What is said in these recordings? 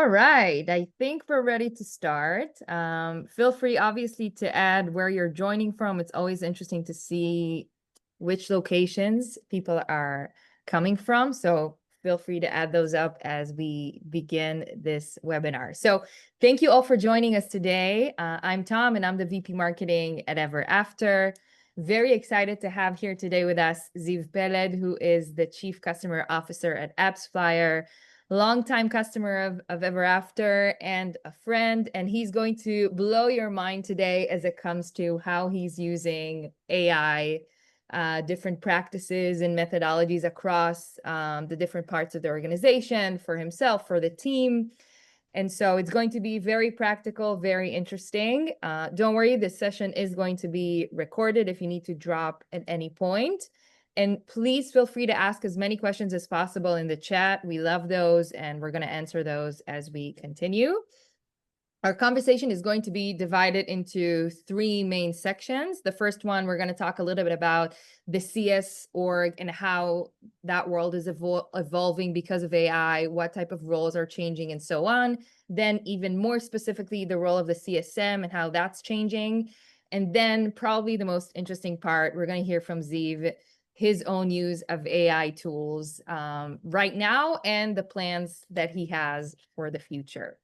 All right, I think we're ready to start. Feel free, obviously, to add where you're joining from. It's always interesting to see which locations people are coming from. So feel free to add those up as we begin this webinar. So thank you all for joining us today. I'm Tom, and I'm the VP Marketing at EverAfter. Very excited to have here today with us Ziv Peled, who is the Chief Customer Officer at AppsFlyer, longtime customer of EverAfter and a friend, and he's going to blow your mind today as it comes to how he's using AI, different practices and methodologies across the different parts of the organization, for himself, for the team. And so it's going to be very practical, very interesting. Don't worry, this session is going to be recorded if you need to drop at any point. And please feel free to ask as many questions as possible in the chat. We love those, and we're going to answer those as we continue. Our conversation is going to be divided into three main sections. The first one, we're going to talk a little bit about the CS org and how that world is evolving because of AI, what type of roles are changing, and so on. Then even more specifically, the role of the CSM and how that's changing. And then probably the most interesting part, we're going to hear from Ziv, his own use of AI tools right now and the plans that he has for the future.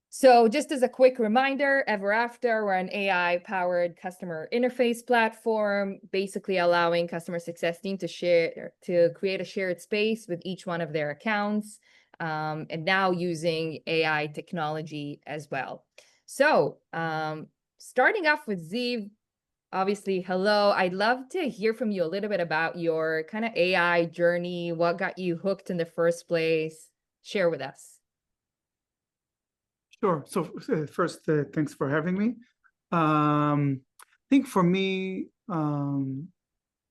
So just as a quick reminder, EverAfter, we're an AI-powered customer interface platform, basically allowing customer success team to create a shared space with each one of their accounts, and now using AI technology as well. So starting off with Ziv, obviously, hello. I'd love to hear from you a little bit about your kind of AI journey, what got you hooked in the first place. Share with us. Sure. So first, thanks for having me. I think for me,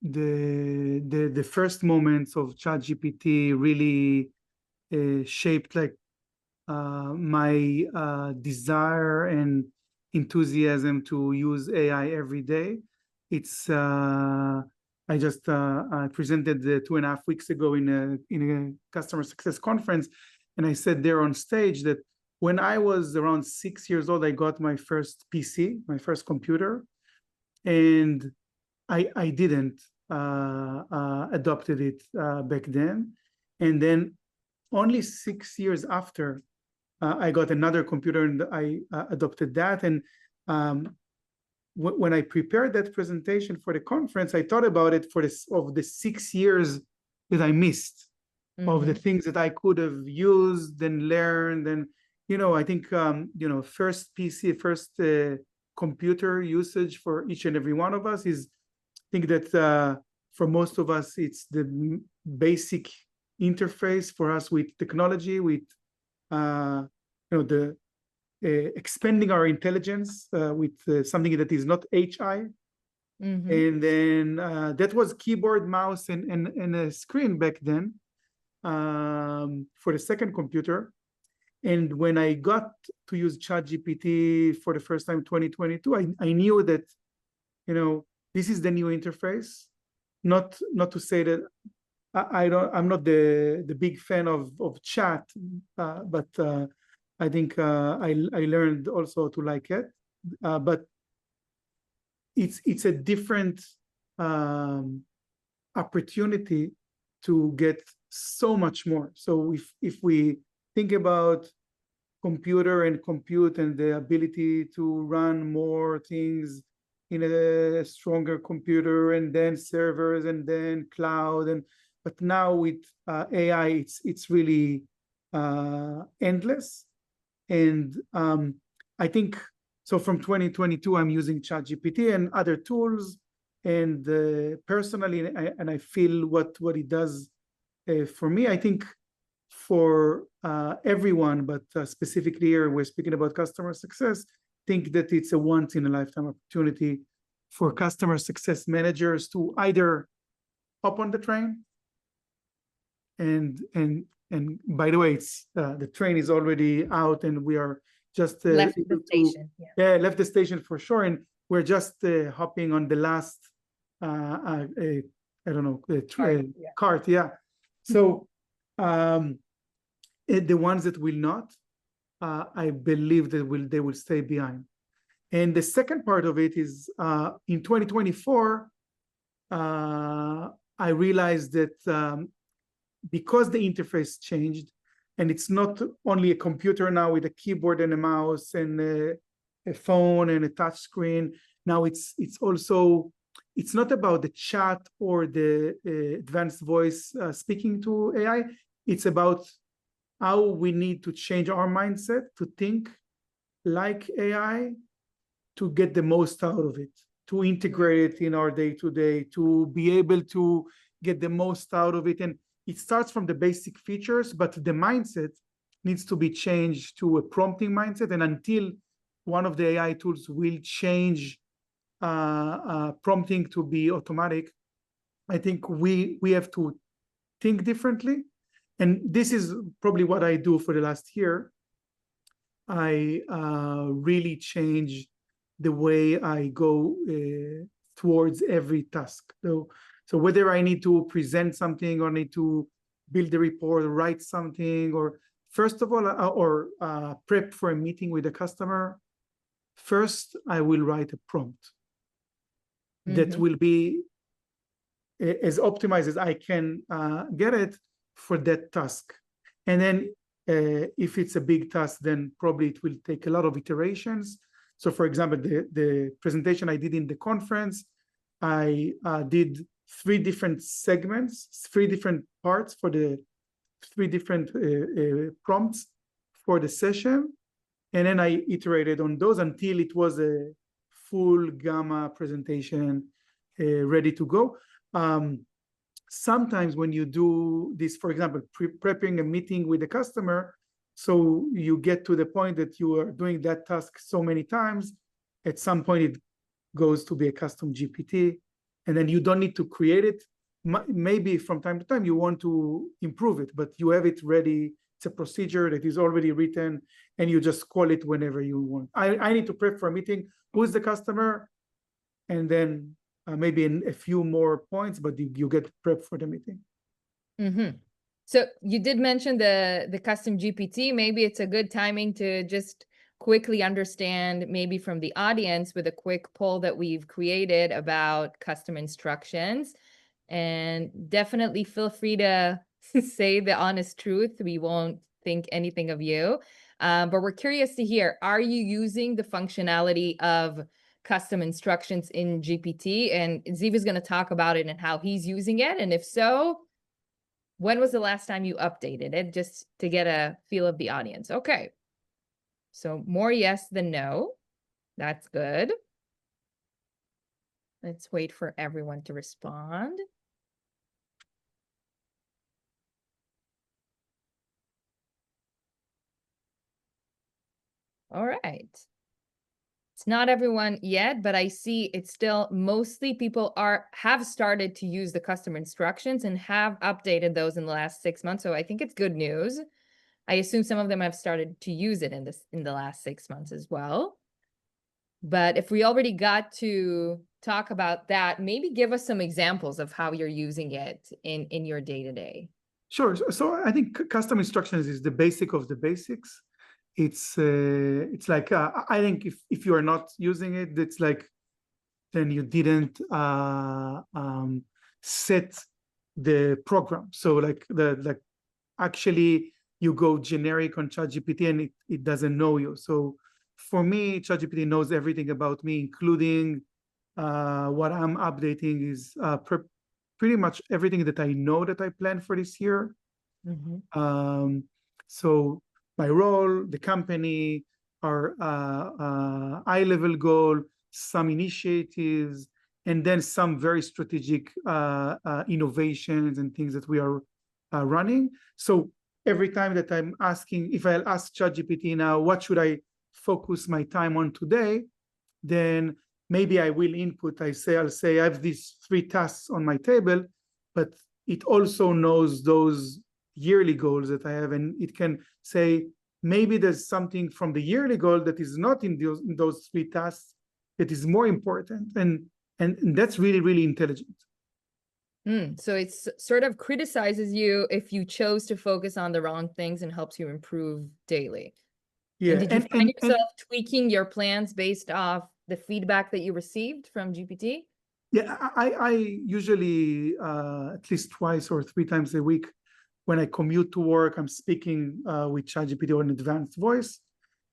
the first moments of ChatGPT really shaped like my desire and enthusiasm to use AI every day. It's I just presented 2.5 weeks ago in a customer success conference, and I said there on stage that when I was around 6 years old, I got my first PC, my first computer, and I didn't adopted it back then. And then only 6 years after, I got another computer and I adopted that. And when I prepared that presentation for the conference, I thought about it of the 6 years that I missed, of the things that I could have used and learned. And I think, first PC, first computer usage for each and every one of us is, I think that for most of us, it's the basic interface for us with technology, with, the expanding our intelligence with something that is not HI. And then that was keyboard, mouse, and a screen back then for the second computer. And when I got to use ChatGPT for the first time in 2022, I knew that, this is the new interface. Not to say that I'm not the big fan of chat, but I think I learned also to like it. But it's a different opportunity to get so much more. So if we think about computer and compute and the ability to run more things in a stronger computer, and then servers, and then cloud, but now with AI, it's really endless. And I think so. From 2022, I'm using ChatGPT and other tools, and personally, and I feel what it does for me. I think for everyone, but specifically here, we're speaking about customer success. Think that it's a once in a lifetime opportunity for customer success managers to either hop on the train, and by the way, it's the train is already out, and we are just left the station. Left the station for sure, and we're just hopping on the last I don't know, cart. So the ones that will not, I believe that they will stay behind. And the second part of it is in 2024, I realized that because the interface changed, and it's not only a computer now with a keyboard and a mouse and a phone and a touch screen. Now it's also, it's not about the chat or the advanced voice speaking to AI. It's about how we need to change our mindset to think like AI, to get the most out of it, to integrate it in our day-to-day, to be able to get the most out of it. And it starts from the basic features, but the mindset needs to be changed to a prompting mindset. And until one of the AI tools will change prompting to be automatic, I think we have to think differently. And this is probably what I do for the last year. I really change the way I go towards every task. So whether I need to present something or need to build a report, or write something, or first of all, or prep for a meeting with a customer, first I will write a prompt that will be as optimized as I can get it for that task. And then if it's a big task, then probably it will take a lot of iterations. So for example, the presentation I did in the conference, I did 3 different segments, 3 different parts for the 3 different prompts for the session. And then I iterated on those until it was a full gamma presentation ready to go. Sometimes when you do this, for example, prepping a meeting with a customer, so you get to the point that you are doing that task so many times, at some point it goes to be a custom GPT, and then you don't need to create it. Maybe from time to time you want to improve it, but you have it ready. It's a procedure that is already written, and you just call it whenever you want. I need to prep for a meeting. Who's the customer? And then maybe in a few more points, but you get prep for the meeting. So you did mention the custom GPT. Maybe it's a good timing to just quickly understand, maybe from the audience, with a quick poll that we've created about custom instructions. And definitely feel free to say the honest truth. We won't think anything of you. But we're curious to hear, are you using the functionality of custom instructions in GPT? And Ziv is going to talk about it and how he's using it. And if so, when was the last time you updated it, just to get a feel of the audience? Okay. So more yes than no. That's good. Let's wait for everyone to respond. All right. It's not everyone yet, but I see it's still mostly people have started to use the custom instructions and have updated those in the last 6 months. So I think it's good news. I assume some of them have started to use it in the last 6 months as well. But if we already got to talk about that, maybe give us some examples of how you're using it in your day-to-day. Sure. So I think custom instructions is the basic of the basics. It's like I think if you are not using it, it's like then you didn't set the program. So like actually you go generic on ChatGPT and it doesn't know you. So for me, ChatGPT knows everything about me, including what I'm updating is pretty much everything that I know that I planned for this year. So my role, the company, our high-level goal, some initiatives, and then some very strategic innovations and things that we are running. So every time that I'm asking, if I'll ask ChatGPT now, what should I focus my time on today, then maybe I will input, I'll say I have these 3 tasks on my table, but it also knows those yearly goals that I have, and it can say, maybe there's something from the yearly goal that is not in those 3 tasks that is more important. And that's really, really intelligent. So it's sort of criticizes you if you chose to focus on the wrong things and helps you improve daily. Yeah, And did you find and yourself tweaking your plans based off the feedback that you received from GPT? yeah, I usually at least twice or three times a week when I commute to work, I'm speaking with ChatGPT or an advanced voice,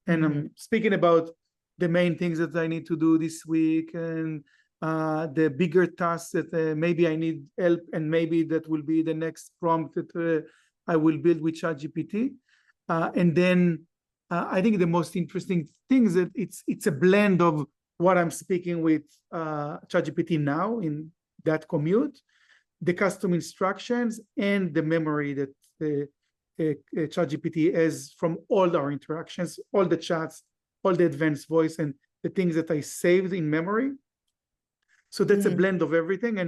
and Mm-hmm. I'm speaking about the main things that I need to do this week and the bigger tasks that maybe I need help, and maybe that will be the next prompt that I will build with ChatGPT. And then I think the most interesting thing is that it's a blend of what I'm speaking with ChatGPT now in that commute, the custom instructions, and the memory that ChatGPT has from all our interactions, all the chats, all the advanced voice, and the things that I saved in memory. So that's a Mm-hmm. blend of everything.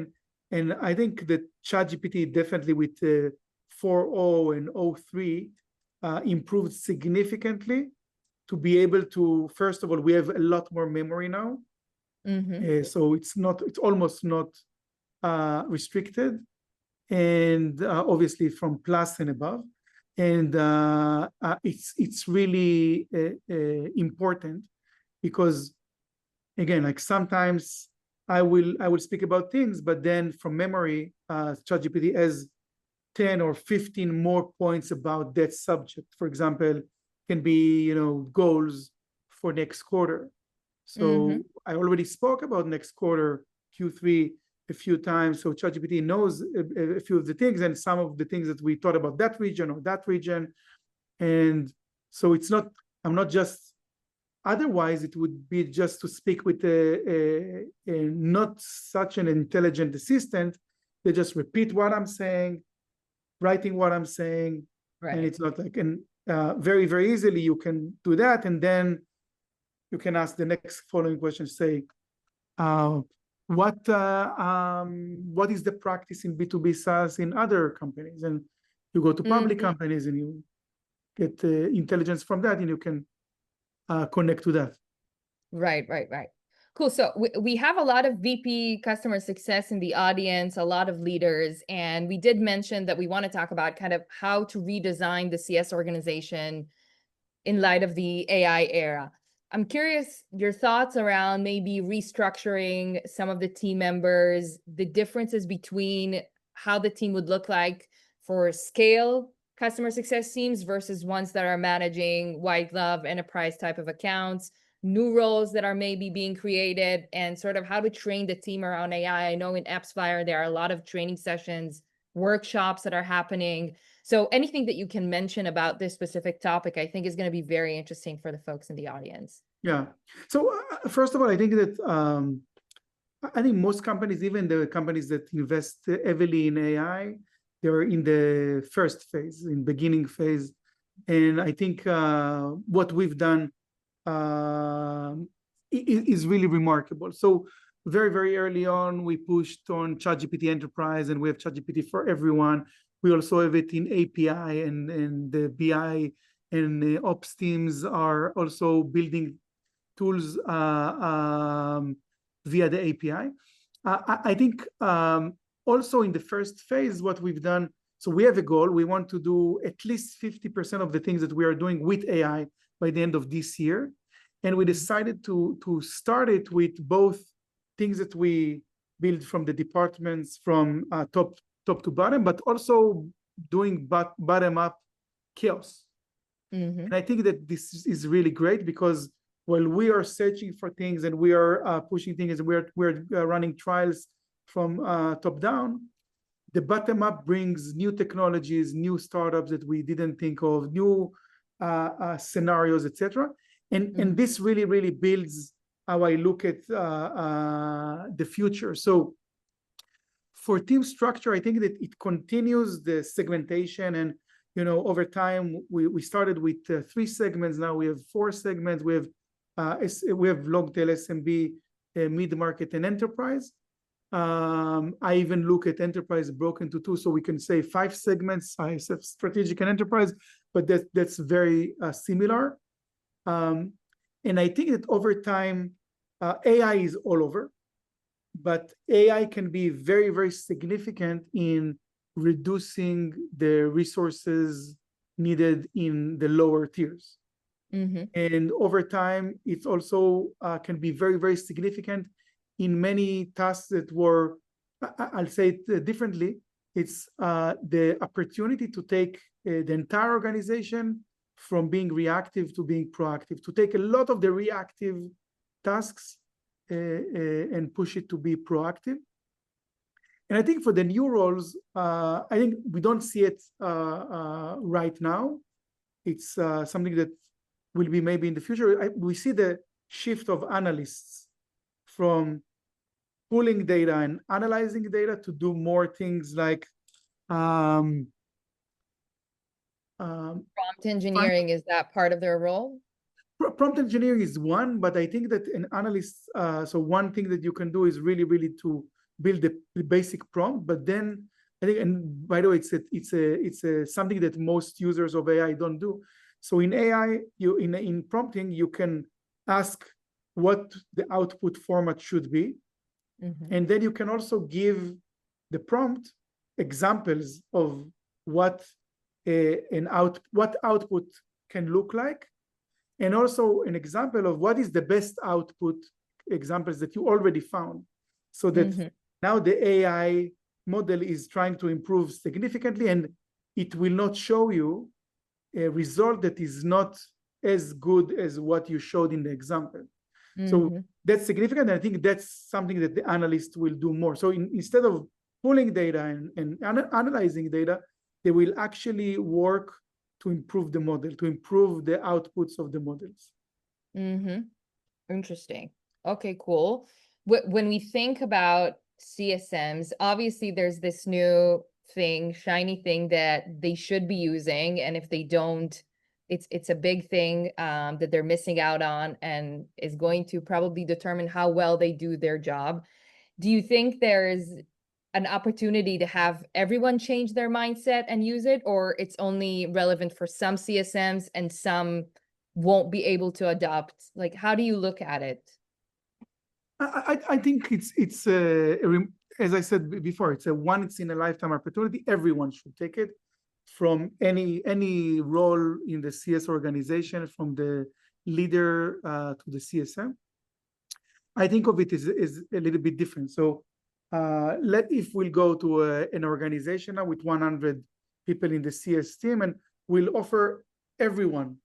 And I think that ChatGPT definitely with 4.0 and 0.3 improved significantly to be able to, first of all, we have a lot more memory now. Mm-hmm. So it's almost not restricted, and obviously from plus and above. And it's really important because, again, like sometimes I will speak about things, but then from memory, ChatGPT has 10 or 15 more points about that subject. For example, can be, goals for next quarter. Mm-hmm. So I already spoke about next quarter, Q3, a few times. So ChatGPT knows a few of the things, and some of the things that we thought about that region or that region. And so I'm not just, otherwise it would be just to speak with a not such an intelligent assistant. They just repeat what I'm saying, writing what I'm saying, and Right. it's not like, and very, very easily you can do that. And then you can ask the next following question, say, uh, what is the practice in B2B SaaS in other companies? And you go to public Mm-hmm. companies and you get intelligence from that, and you can connect to that. Right, right, right. Cool. So we have a lot of VP customer success in the audience, a lot of leaders, and we did mention that we want to talk about kind of how to redesign the CS organization in light of the AI era. I'm curious your thoughts around maybe restructuring some of the team members, the differences between how the team would look like for scale customer success teams versus ones that are managing white glove enterprise type of accounts, new roles that are maybe being created, and sort of how to train the team around AI. I know in AppsFlyer, there are a lot of training sessions, workshops that are happening. So anything that you can mention about this specific topic, I think is going to be very interesting for the folks in the audience. Yeah. So first of all, I think that I think most companies, even the companies that invest heavily in AI, they're in the first phase, in beginning phase. And I think what we've done is really remarkable. So very, very early on, we pushed on ChatGPT Enterprise, and we have ChatGPT for everyone. We also have it in API, and the BI and the ops teams are also building tools via the API. I think also in the first phase, what we've done, so we have a goal. We want to do at least 50% of the things that we are doing with AI by the end of this year. And we decided to start it with both things that we build from the departments from top to bottom, but also doing bottom up chaos. Mm-hmm. And I think that this is really great because while we are searching for things and we are pushing things and we're running trials from top down, the bottom up brings new technologies, new startups that we didn't think of, new scenarios, etc. And this really, really builds how I look at the future. So for team structure, I think that it continues the segmentation, and over time we started with 3 segments. Now we have 4 segments. We have long tail SMB, mid market, and enterprise. I even look at enterprise broken into 2, so we can say 5 segments. I have strategic and enterprise, but that's very similar. And I think that over time, AI is all over, but AI can be very, very significant in reducing the resources needed in the lower tiers. Mm-hmm. And over time, it's also can be very, very significant in many tasks that were, I'll say it differently. It's the opportunity to take the entire organization from being reactive to being proactive, to take a lot of the reactive tasks and push it to be proactive. And I think for the new roles, I think we don't see it right now. It's something that will be maybe in the future. We see the shift of analysts from pulling data and analyzing data to do more things like Prompt engineering, is that part of their role? prompt engineering is one, but I think that an analyst, so one thing that you can do is really, really to build the basic prompt, but then I think, and by the way, it's something that most users of AI don't do. So in AI, in prompting, you can ask what the output format should be. Mm-hmm. And then you can also give the prompt examples of what output can look like, and also an example of what is the best output examples that you already found, so that Mm-hmm. now the AI model is trying to improve significantly, and it will not show you a result that is not as good as what you showed in the example. So Mm-hmm. that's significant. And I think that's something that the analyst will do more. So instead of pulling data and analyzing data, they will actually work to improve the model, to improve the outputs of the models. Mm-hmm. Interesting. Okay, cool. When we think about CSMs, obviously there's this new thing, shiny thing that they should be using, and if they don't, it's a big thing that they're missing out on, and is going to probably determine how well they do their job. Do you think there's an opportunity to have everyone change their mindset and use it, or it's only relevant for some CSMs and some won't be able to adopt? Like, how do you look at it? I think it's as I said before, it's a once in a lifetime opportunity. Everyone should take it, from any role in the CS organization, from the leader to the CSM. I think of it as a little bit different. So if we'll go to an organization now with 100 people in the CS team, and we'll offer everyone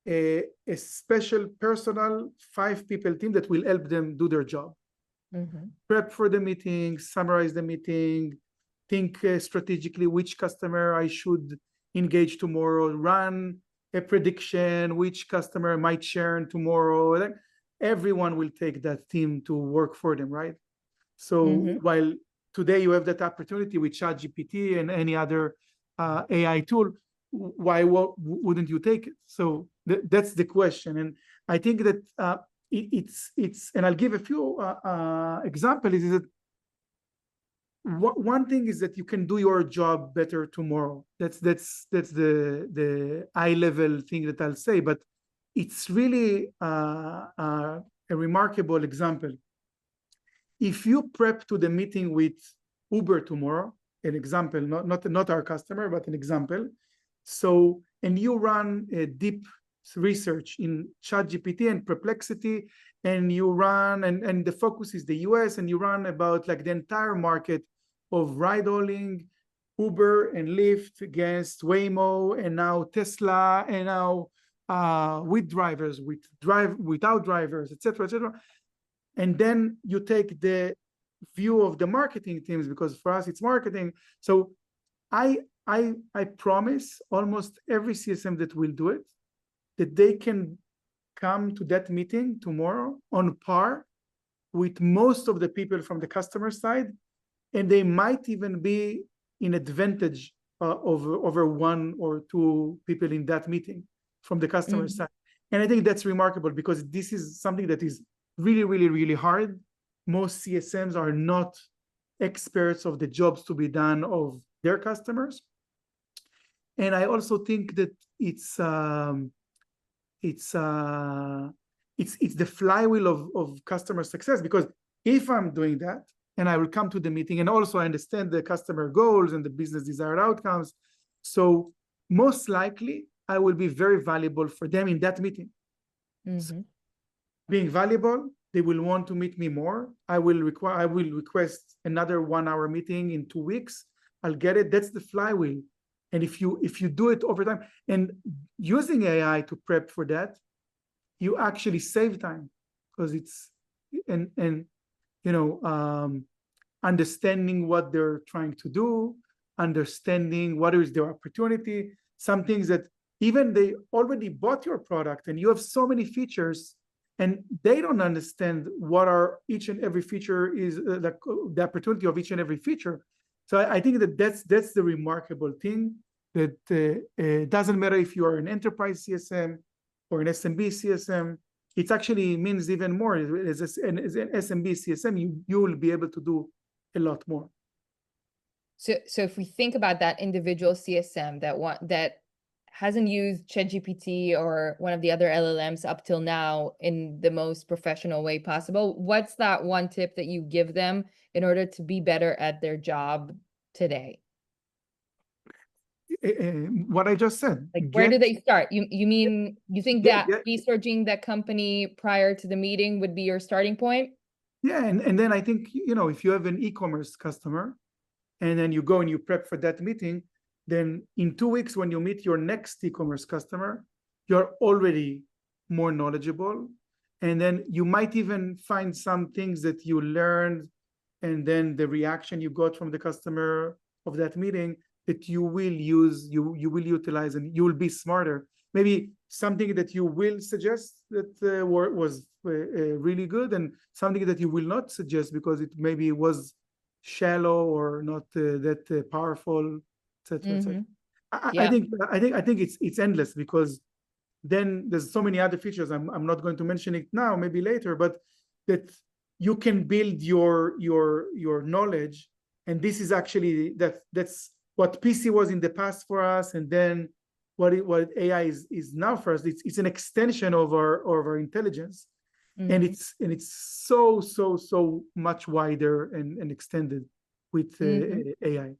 a special personal 5-people team that will help them do their job. Mm-hmm. Prep for the meeting, summarize the meeting, think strategically which customer I should engage tomorrow, run a prediction, which customer might churn tomorrow. Everyone will take that team to work for them, right? So Mm-hmm. while today you have that opportunity with ChatGPT and any other AI tool, why wouldn't you take it? So that's the question. And I think that it's and I'll give a few examples. Is that one thing is that you can do your job better tomorrow. That's the high level thing that I'll say, but it's really a remarkable example. If you prep to the meeting with Uber tomorrow, an example, not our customer, but an example. So, and you run a deep research in ChatGPT and Perplexity, and you run, and the focus is the US, and you run about like the entire market of ride-hauling, Uber and Lyft against Waymo, and now Tesla, and now with drivers, without drivers, etc., etc. And then you take the view of the marketing teams, because for us it's marketing. So I promise almost every CSM that will do it, that they can come to that meeting tomorrow on par with most of the people from the customer side, and they might even be in advantage over 1 or 2 people in that meeting from the customer side. And I think that's remarkable, because this is something that is really, really, really hard. Most CSMs are not experts of the jobs to be done of their customers. And I also think that it's the flywheel of customer success, because if I'm doing that, and I will come to the meeting, and also I understand the customer goals and the business desired outcomes, so most likely I will be very valuable for them in that meeting. So being valuable, they will want to meet me more. I will request another 1 hour meeting in 2 weeks. I'll get it. That's the flywheel. And if you do it over time and using AI to prep for that, you actually save time, because it's understanding what they're trying to do, understanding what is their opportunity, some things that even they already bought your product and you have so many features and they don't understand what are each and every feature is, like the opportunity of each and every feature. So I think that's the remarkable thing, that it doesn't matter if you are an enterprise CSM or an SMB CSM. It actually means even more. As an SMB CSM, you will be able to do a lot more. So if we think about that individual CSM that hasn't used ChatGPT or one of the other LLMs up till now in the most professional way possible, what's that one tip that you give them in order to be better at their job today? What I just said. Like, where do they start? You mean you think that researching that company prior to the meeting would be your starting point? Yeah, and then I think, if you have an e-commerce customer and then you go and you prep for that meeting, then in 2 weeks when you meet your next e-commerce customer, you're already more knowledgeable. And then you might even find some things that you learned and then the reaction you got from the customer of that meeting that you will use, you will utilize, and you will be smarter. Maybe something that you will suggest that was really good, and something that you will not suggest because it maybe was shallow or not that powerful, etc. etc. I think it's endless, because then there's so many other features. I'm not going to mention it now, maybe later, but that you can build your knowledge, and this is actually that's what PC was in the past for us, and then what AI is now for us. It's an extension of our intelligence, and it's so much wider and extended with AI.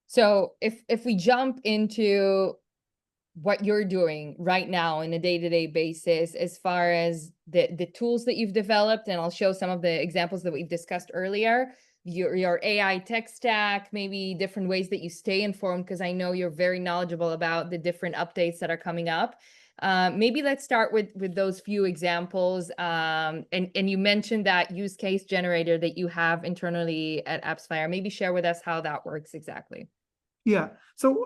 So if we jump into what you're doing right now on a day-to-day basis, as far as the tools that you've developed, and I'll show some of the examples that we've discussed earlier, your AI tech stack, maybe different ways that you stay informed, because I know you're very knowledgeable about the different updates that are coming up. Maybe let's start with those few examples. And you mentioned that use case generator that you have internally at AppsFlyer. Maybe share with us how that works exactly. Yeah, so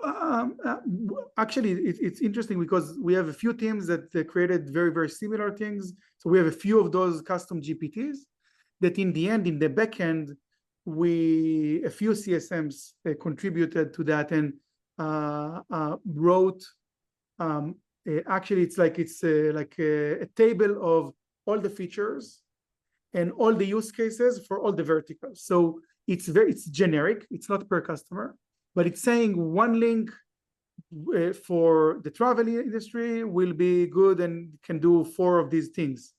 actually it's interesting because we have a few teams that created very, very similar things. So we have a few of those custom GPTs that in the end, in the back end, a few CSMs contributed to that and wrote, actually it's like a table of all the features and all the use cases for all the verticals. So it's generic, it's not per customer, but it's saying one link for the travel industry will be good and can do 4 of these things.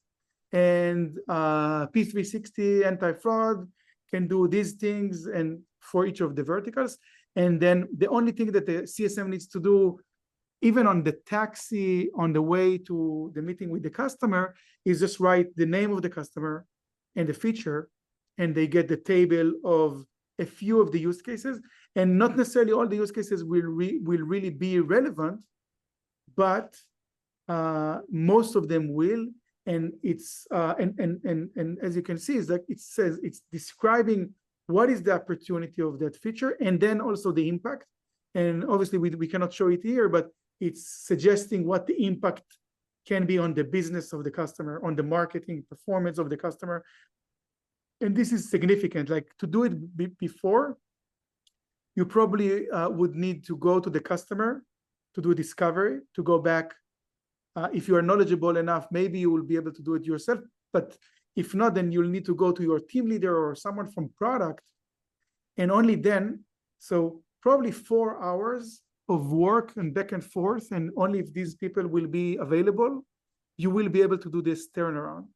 And P360 anti-fraud can do these things and for each of the verticals. And then the only thing that the CSM needs to do, even on the taxi, on the way to the meeting with the customer, is just write the name of the customer and the feature, and they get the table of a few of the use cases. And not necessarily all the use cases will really be relevant, but most of them will. And it's and as you can see, is like it says it's describing what is the opportunity of that feature, and then also the impact. And obviously we cannot show it here, but it's suggesting what the impact can be on the business of the customer, on the marketing performance of the customer. And this is significant. Like, to do it before, you probably would need to go to the customer to do discovery, to go back. If you are knowledgeable enough, maybe you will be able to do it yourself. But if not, then you'll need to go to your team leader or someone from product. And only then, so probably 4 hours of work and back and forth. And only if these people will be available, you will be able to do this turnaround.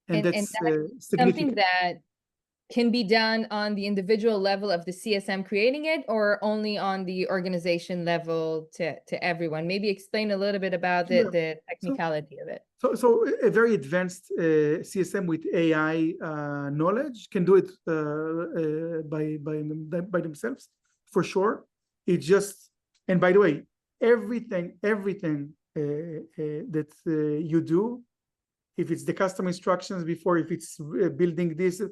And that's and significant. Something that can be done on the individual level of the CSM creating it, or only on the organization level to everyone? Maybe explain a little bit about the So, technicality of it. so a very advanced CSM with AI knowledge can do it by themselves, for sure. It just, and by the way, everything that you do, if it's the custom instructions before, if it's building this,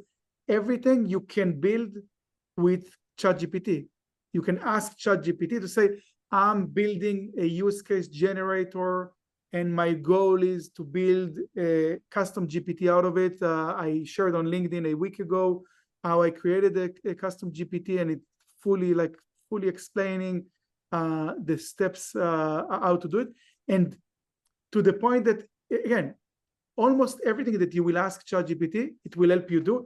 everything you can build with ChatGPT. You can ask ChatGPT to say, I'm building a use case generator, and my goal is to build a custom GPT out of it. I shared on LinkedIn a week ago how I created a custom GPT, and it fully explaining the steps how to do it. And to the point that, again, almost everything that you will ask ChatGPT, it will help you do.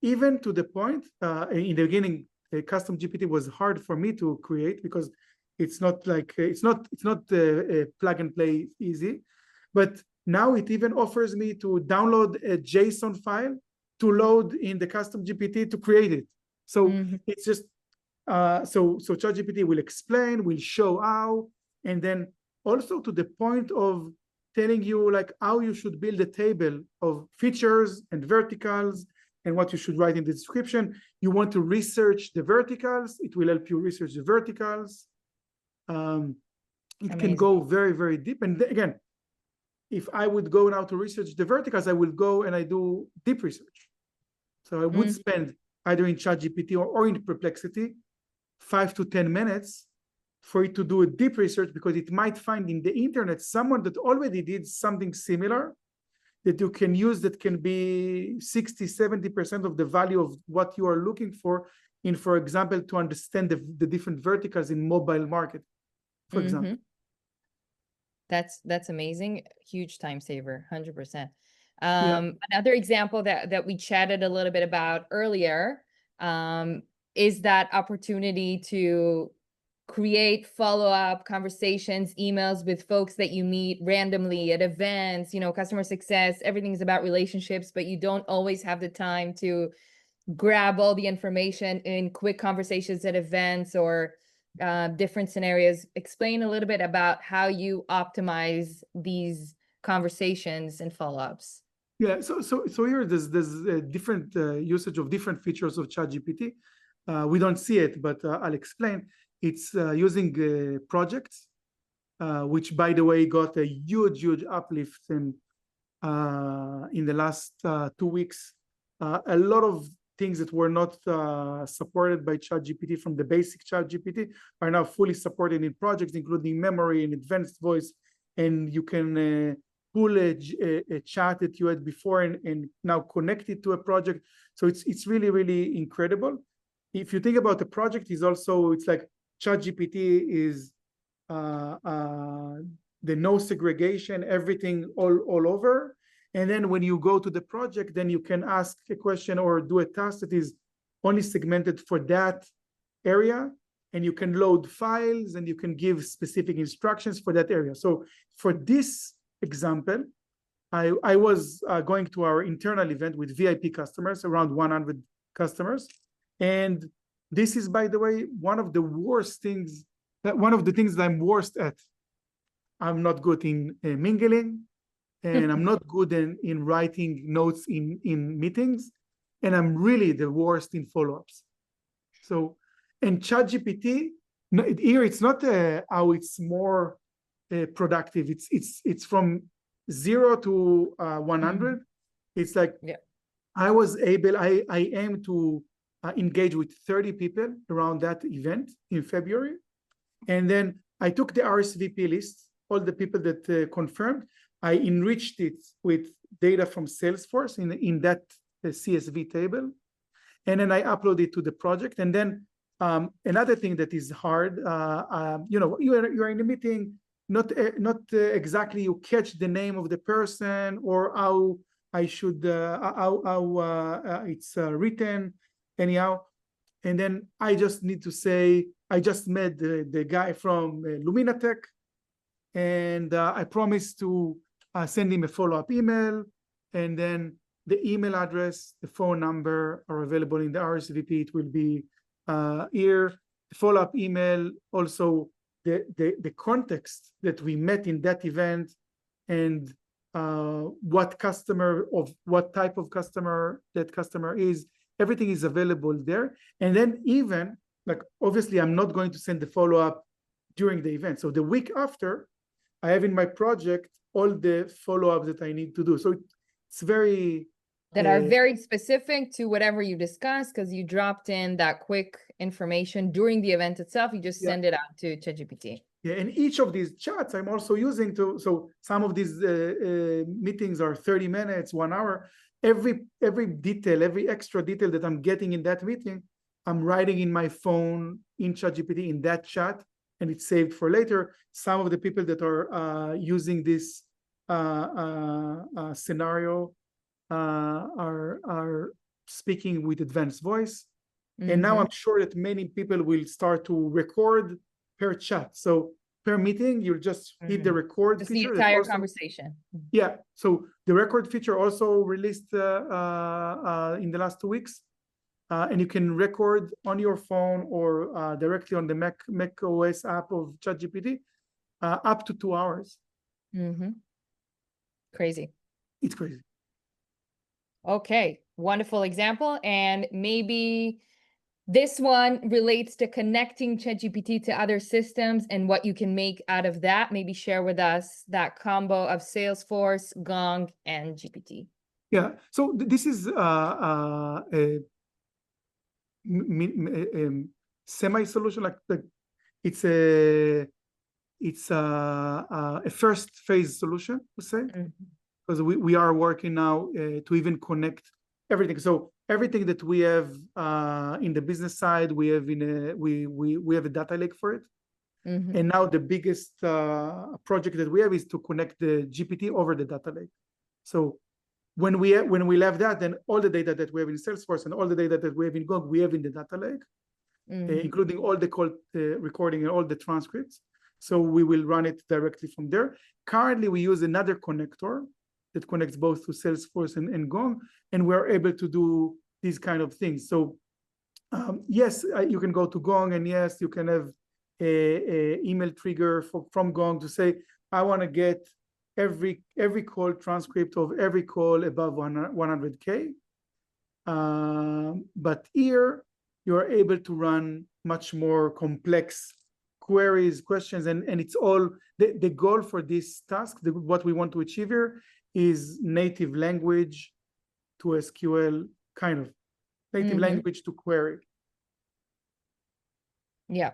Even to the point, in the beginning, a custom GPT was hard for me to create because it's not like it's not a plug and play easy. But now it even offers me to download a JSON file to load in the custom GPT to create it. So it's just so ChatGPT will explain, will show how, and then also to the point of telling you like how you should build a table of features and verticals and what you should write in the description. You want to research the verticals, it will help you research the verticals. It can go very, very deep. And again, if I would go now to research the verticals, I will go and I do deep research. So I would spend either in ChatGPT or in Perplexity 5 to 10 minutes for it to do a deep research, because it might find in the internet someone that already did something similar that you can use, that can be 60-70% of the value of what you are looking for in, for example, to understand the different verticals in mobile market, for example. That's amazing. Huge time saver, 100%. Yeah. Another example that we chatted a little bit about earlier is that opportunity to create follow-up conversations, emails with folks that you meet randomly at events, customer success. Everything's about relationships, but you don't always have the time to grab all the information in quick conversations at events or different scenarios. Explain a little bit about how you optimize these conversations and follow-ups. Yeah, so here there's a different usage of different features of ChatGPT. We don't see it, but I'll explain. It's using projects, which, by the way, got a huge uplift in the last 2 weeks. A lot of things that were not supported by ChatGPT from the basic ChatGPT are now fully supported in projects, including memory and advanced voice. And you can pull a chat that you had before and now connect it to a project. So it's really, really incredible. If you think about the project, it's like ChatGPT is the no segregation, everything all over. And then when you go to the project, then you can ask a question or do a task that is only segmented for that area. And you can load files and you can give specific instructions for that area. So for this example, I was going to our internal event with VIP customers, around 100 customers. And this is, by the way, one of the things that I'm worst at. I'm not good in mingling, and I'm not good in writing notes in meetings, and I'm really the worst in follow-ups. So, and ChatGPT, here it's not how it's more productive. It's from 0 to 100. It's like I aim to engage with 30 people around that event in February. And then I took the RSVP list, all the people that confirmed. I enriched it with data from Salesforce in that CSV table. And then I upload it to the project. And then another thing that is hard, you're in a meeting, not exactly you catch the name of the person or how I should, it's written anyhow. And then I just need to say, I just met the guy from Luminatech, and I promised to send him a follow-up email. And then the email address, the phone number are available in the RSVP. It will be here. The follow-up email, also the context that we met in that event, and what type of customer that customer is. Everything is available there. And then even, like, obviously, I'm not going to send the follow-up during the event. So the week after, I have in my project all the follow-ups that I need to do. So it's very... That are very specific to whatever you discussed, because you dropped in that quick information during the event itself. You just send it out to ChatGPT. Yeah, and each of these chats I'm also using so some of these meetings are 30 minutes, 1 hour. Every detail, every extra detail that I'm getting in that meeting, I'm writing in my phone, in ChatGPT, in that chat, and it's saved for later. Some of the people that are using this scenario are speaking with advanced voice. And now I'm sure that many people will start to record per chat. So per meeting, you'll just hit the record Just feature. the entire conversation. Yeah. So the record feature also released in the last 2 weeks. And you can record on your phone or directly on the Mac OS app of ChatGPT up to 2 hours. Crazy. It's crazy. Okay, wonderful example. And maybe this one relates to connecting ChatGPT to other systems and what you can make out of that. Maybe share with us that combo of Salesforce, Gong, and GPT. Yeah, so this is a semi-solution, like it's a first phase solution, we say, because we are working now to even connect everything. So everything that we have in the business side, we have we have a data lake for it. And now the biggest project that we have is to connect the GPT over the data lake. So when we have that, then all the data that we have in Salesforce and all the data that we have in Gong, we have in the data lake, including all the call recording and all the transcripts. So we will run it directly from there. Currently, we use another connector that connects both to Salesforce and Gong, and we're able to do these kind of things. So yes, you can go to Gong, and yes, you can have a email trigger from Gong to say, I want to get every call transcript of every call above 100K. But here, you're able to run much more complex queries, questions, and it's all, the goal for this task, what we want to achieve here is native language to SQL, kind of native language to query. Yeah,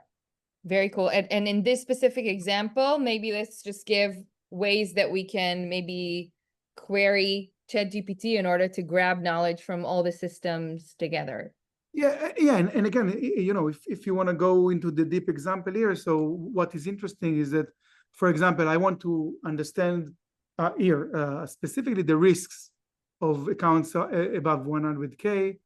very cool. And in this specific example, maybe let's just give ways that we can maybe query ChatGPT in order to grab knowledge from all the systems together. Yeah, and again, you know, if you want to go into the deep example here, so what is interesting is that, for example, I want to understand specifically the risks of accounts above 100K,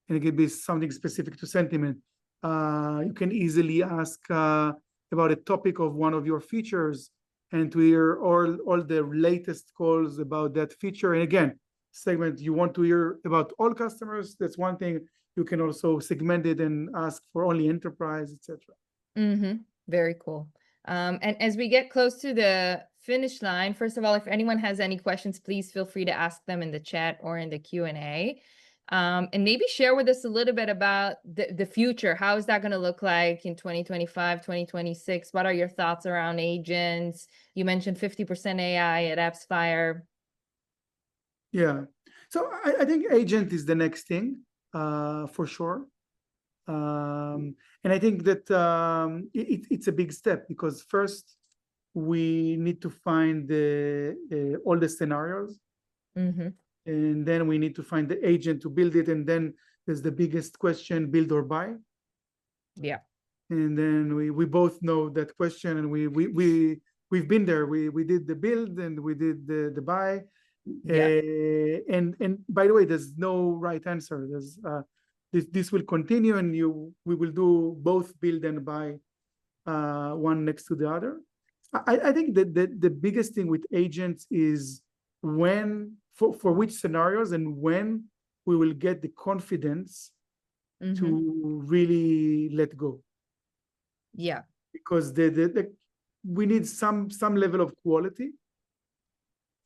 and it could be something specific to sentiment. You can easily ask about a topic of one of your features and to hear all the latest calls about that feature. And again, segment, you want to hear about all customers, that's one thing. You can also segment it and ask for only enterprise, etc. Very cool. And as we get close to the finish line, first of all, if anyone has any questions, please feel free to ask them in the chat or in the Q&A. And maybe share with us a little bit about the future. How is that going to look like in 2025, 2026? What are your thoughts around agents? You mentioned 50% AI at AppsFlyer. Yeah. So I think agent is the next thing, for sure. And I think that it's a big step, because first we need to find all the scenarios. And then we need to find the agent to build it. And then there's the biggest question, build or buy. Yeah. And then we both know that question, and we've been there. We did the build and we did the buy. Yeah. And by the way, there's no right answer. There's this will continue, and we will do both build and buy, one next to the other. I think that the biggest thing with agents is when for which scenarios and when we will get the confidence to really let go. Yeah. Because we need some level of quality.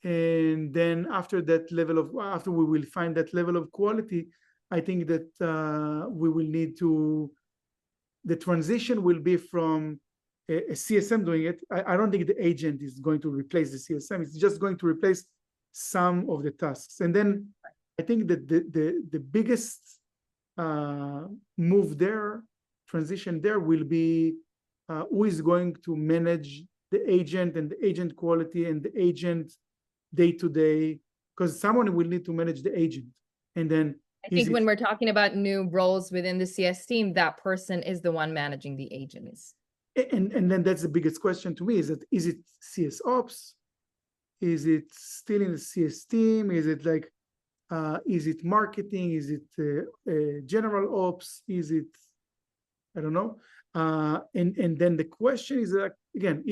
And then after we will find that level of quality, I think that we will need to, the transition will be from a CSM doing it. I don't think the agent is going to replace the CSM. It's just going to replace some of the tasks. And then I think that the biggest move there, transition there, will be who is going to manage the agent and the agent quality and the agent day-to-day, because someone will need to manage the agent. And then I think when we're talking about new roles within the CS team, that person is the one managing the agents. And then that's the biggest question to me, is it CS ops? Is it still in the CS team? Is it like, is it marketing? Is it general ops? Is it, I don't know. And then the question is, again,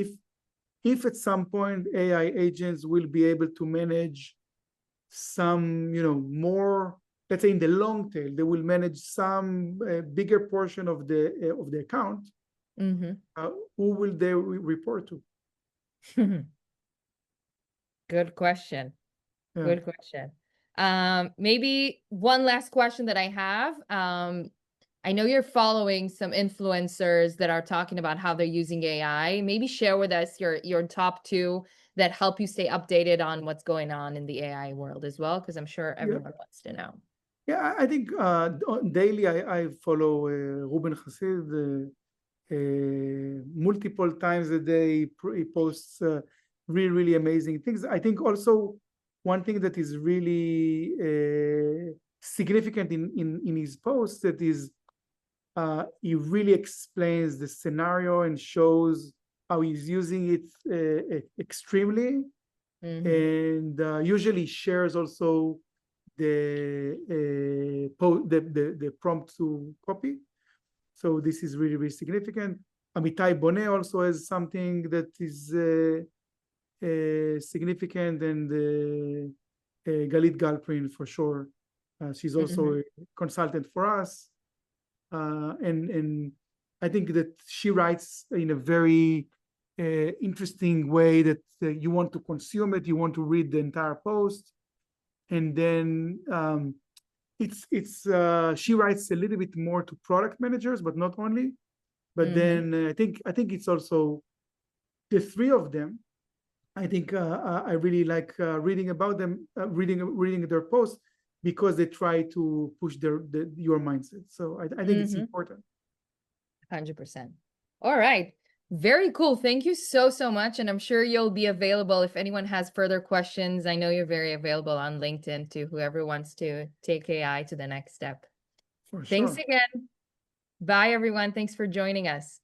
if at some point AI agents will be able to manage some, more, let's say in the long tail, they will manage some bigger portion of the account. Who will they report to? Good question. Yeah. Good question. Maybe one last question that I have. I know you're following some influencers that are talking about how they're using AI. Maybe share with us your top 2 that help you stay updated on what's going on in the AI world as well, because I'm sure everyone wants to know. Yeah, I think daily I follow Ruben Chassid. Multiple times a day he posts really amazing things. I think also one thing that is really significant in his posts, that is he really explains the scenario and shows how he's using it extremely, and usually shares also the prompt to copy. So this is really significant. Amitai Boneh also has something that is significant, and Galit Galprin for sure. She's also a consultant for us. And I think that she writes in a very interesting way that you want to consume it, you want to read the entire post. And then she writes a little bit more to product managers, but not only. But then I think it's also the 3 of them. I think I really like reading about them, reading their posts, because they try to push your mindset. So I think it's important. 100%. All right. Very cool. Thank you so much. And I'm sure you'll be available if anyone has further questions. I know you're very available on LinkedIn to whoever wants to take AI to the next step. For sure. Thanks again. Bye, everyone. Thanks for joining us.